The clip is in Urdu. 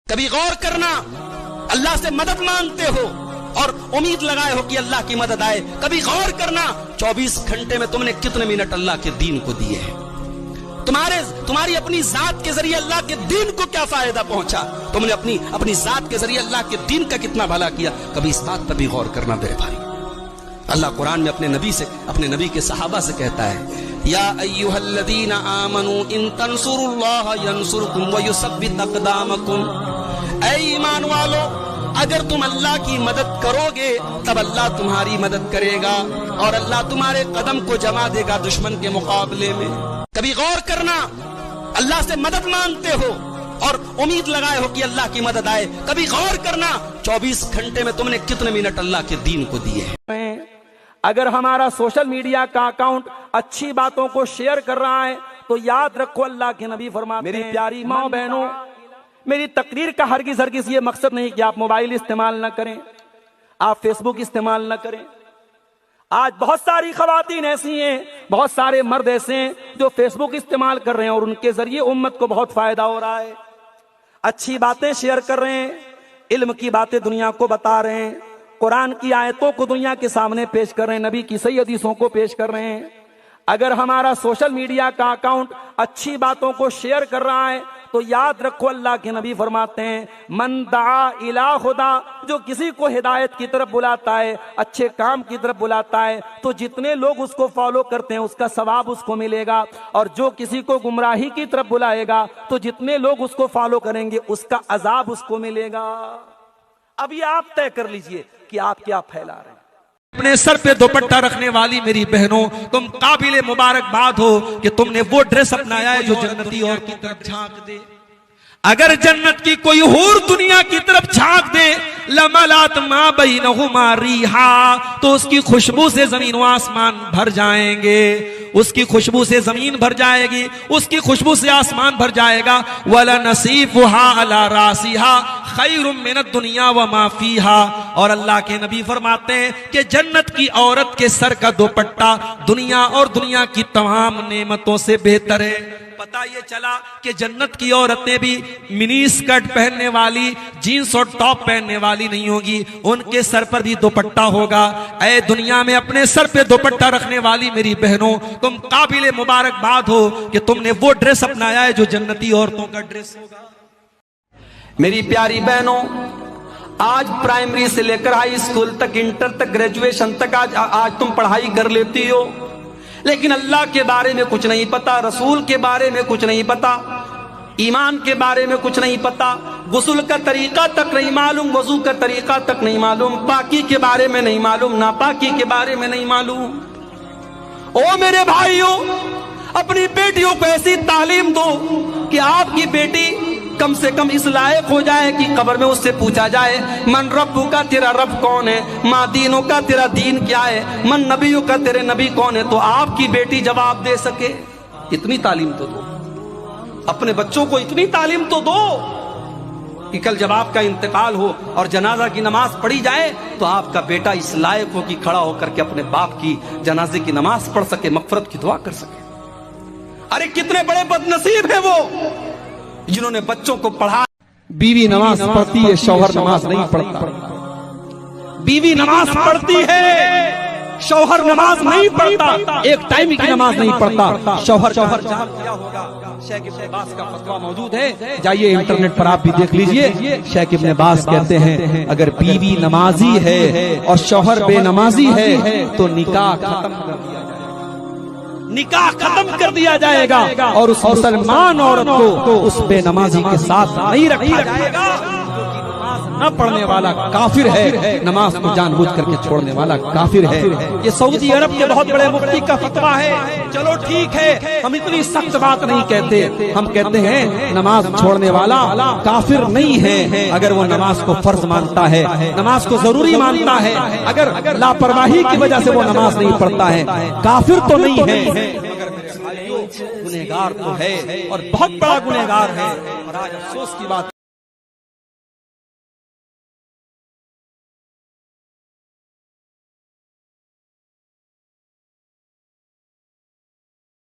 کبھی غور کرنا، اللہ سے مدد مانگتے ہو اور امید لگائے ہو کہ اللہ کی مدد آئے. کبھی غور کرنا 24 گھنٹے میں تم نے کتنے منٹ اللہ کے دین کو دیے ہیں. تمہاری اپنی ذات کے ذریعے اللہ کے دین کو کیا فائدہ پہنچا؟ تم نے اپنی ذات کے ذریعے اللہ کے دین کا کتنا بھلا کیا؟ کبھی اس بات پر بھی غور کرنا میرے بھائی. اللہ قرآن میں اپنے نبی کے صحابہ سے کہتا ہے، یا ایھا الذین آمنوا ان تنصروا اللہ ینصرکم ویثبت اقدامکم. اے ایمان والو، اگر تم اللہ کی مدد کرو گے تب اللہ تمہاری مدد کرے گا اور اللہ تمہارے قدم کو جما دے گا دشمن کے مقابلے میں. کبھی غور کرنا، اللہ سے مدد مانگتے ہو اور امید لگائے ہو کہ اللہ کی مدد آئے. کبھی غور کرنا 24 گھنٹے میں تم نے کتنے منٹ اللہ کے دین کو دیے ہیں. اگر ہمارا سوشل میڈیا کا اکاؤنٹ اچھی باتوں کو شیئر کر رہا ہے تو یاد رکھو اللہ کے نبی فرماتے ہیں، میری پیاری ماں بہنوں، میری تقریر کا ہرگز یہ مقصد نہیں کہ آپ موبائل استعمال نہ کریں، آپ فیس بک استعمال نہ کریں. آج بہت ساری خواتین ایسی ہیں، بہت سارے مرد ایسے ہیں جو فیس بک استعمال کر رہے ہیں اور ان کے ذریعے امت کو بہت فائدہ ہو رہا ہے. اچھی باتیں شیئر کر رہے ہیں، علم کی باتیں دنیا کو بتا رہے ہیں، قرآن کی آیتوں کو دنیا کے سامنے پیش کر رہے ہیں، نبی کی صحیح حدیثوں کو پیش کر رہے ہیں. اگر ہمارا سوشل میڈیا کا اکاؤنٹ اچھی باتوں کو شیئر کر رہا ہے تو یاد رکھو اللہ کے نبی فرماتے ہیں، من دعا الی ہدی، جو کسی کو ہدایت کی طرف بلاتا ہے، اچھے کام کی طرف بلاتا ہے، تو جتنے لوگ اس کو فالو کرتے ہیں اس کا ثواب اس کو ملے گا، اور جو کسی کو گمراہی کی طرف بلائے گا تو جتنے لوگ اس کو فالو کریں گے اس کا عذاب اس کو ملے گا. اب یہ آپ طے کر لیجئے کہ آپ کیا پھیلا رہے ہیں. اپنے سر پہ دوپٹہ رکھنے والی میری بہنوں، تم قابل مبارکباد ہو کہ تم نے وہ ڈریس اپنایا ہے جو جنتی اور کی طرف جھانک دے. اگر جنت کی کوئی حور دنیا کی طرف جھانک دے، لملات ما بینہما ریحا، تو اس کی خوشبو سے زمین و آسمان بھر جائیں گے، اس کی خوشبو سے زمین بھر جائے گی، اس کی خوشبو سے آسمان بھر جائے گا. وَلَنَصِيفُهَا عَلَى رَاسِهَا خَيْرٌ مِّنَ الدُّنْيَا وَمَا فِيهَا. اور اللہ کے نبی فرماتے ہیں کہ جنت کی عورت کے سر کا دوپٹہ دنیا اور دنیا کی تمام نعمتوں سے بہتر ہے. پتہ یہ چلا کہ جنت کی عورتیں بھی منی اسکرٹ پہننے والی، جینس اور ٹاپ پہننے والی نہیں ہوگی، ان کے سر پر بھی دوپٹہ ہوگا. اے دنیا میں اپنے سر پہ دوپٹہ رکھنے والی میری بہنوں، تم قابل مبارکباد ہو کہ تم نے وہ ڈریس اپنایا ہے جو جنتی عورتوں کا ڈریس ہوگا. میری پیاری بہنوں، آج پرائمری سے لے کر ہائی اسکول تک، انٹر تک، گریجویشن تک آج تم پڑھائی کر لیتی ہو، لیکن اللہ کے بارے میں کچھ نہیں پتا، رسول کے بارے میں کچھ نہیں پتا، ایمان کے بارے میں کچھ نہیں پتا، غسل کا طریقہ تک نہیں معلوم، وضو کا طریقہ تک نہیں معلوم، پاکی کے بارے میں نہیں معلوم، ناپاکی کے بارے میں نہیں معلوم. او میرے بھائیوں، اپنی بیٹیوں کو ایسی تعلیم دو کہ آپ کی بیٹی کم سے کم اس لائق ہو جائے کہ قبر میں اس سے پوچھا جائے، من رب کا، تیرا رب کون ہے، ما دینوں کا، تیرا دین کیا ہے، من نبیوں کا، تیرے نبی کون ہے، تو آپ کی بیٹی جواب دے سکے. اتنی تعلیم تو دو، اپنے بچوں کو اتنی تعلیم تو دو کہ کل جب آپ کا انتقال ہو اور جنازہ کی نماز پڑھی جائے تو آپ کا بیٹا اس لائق ہو کہ کھڑا ہو کر کے اپنے باپ کی جنازے کی نماز پڑھ سکے، مغفرت کی دعا کر سکے. ارے کتنے بڑے بد نصیب ہیں وہ جنہوں نے بچوں کو پڑھا. بیوی نماز پڑھتی ہے، شوہر نماز نہیں پڑھتا. بیوی نماز پڑھتی ہے، شوہر نماز نہیں پڑھتا، ایک ٹائم کی نماز نہیں پڑھتا. شوہر کیا ہوگا؟ شیخ ابن باز کا فتویٰ موجود ہے، جائیے انٹرنیٹ پر آپ بھی دیکھ لیجئے. شیخ ابن باز کہتے ہیں اگر بیوی نمازی ہے اور شوہر بے نمازی ہے تو نکاح ختم کر دیا جائے گا، نکاح ختم کر دیا جائے گا، اور اس مسلمان عورت کو اس بے نمازی کے ساتھ نہیں رکھا جائے گا. نہ پڑھنے والا کافر ہے، نماز کو جان بوجھ کر کے چھوڑنے والا کافر ہے. یہ سعودی عرب کے بہت بڑے مفتی کا فتویٰ ہے. چلو ٹھیک ہے، ہم اتنی سخت بات نہیں کہتے، ہم کہتے ہیں نماز چھوڑنے والا کافر نہیں ہے اگر وہ نماز کو فرض مانتا ہے، نماز کو ضروری مانتا ہے. اگر لاپرواہی کی وجہ سے وہ نماز نہیں پڑھتا ہے، کافر تو نہیں ہے، گنہگار تو ہے اور بہت بڑا گنہگار ہے. اور آج افسوس کی بات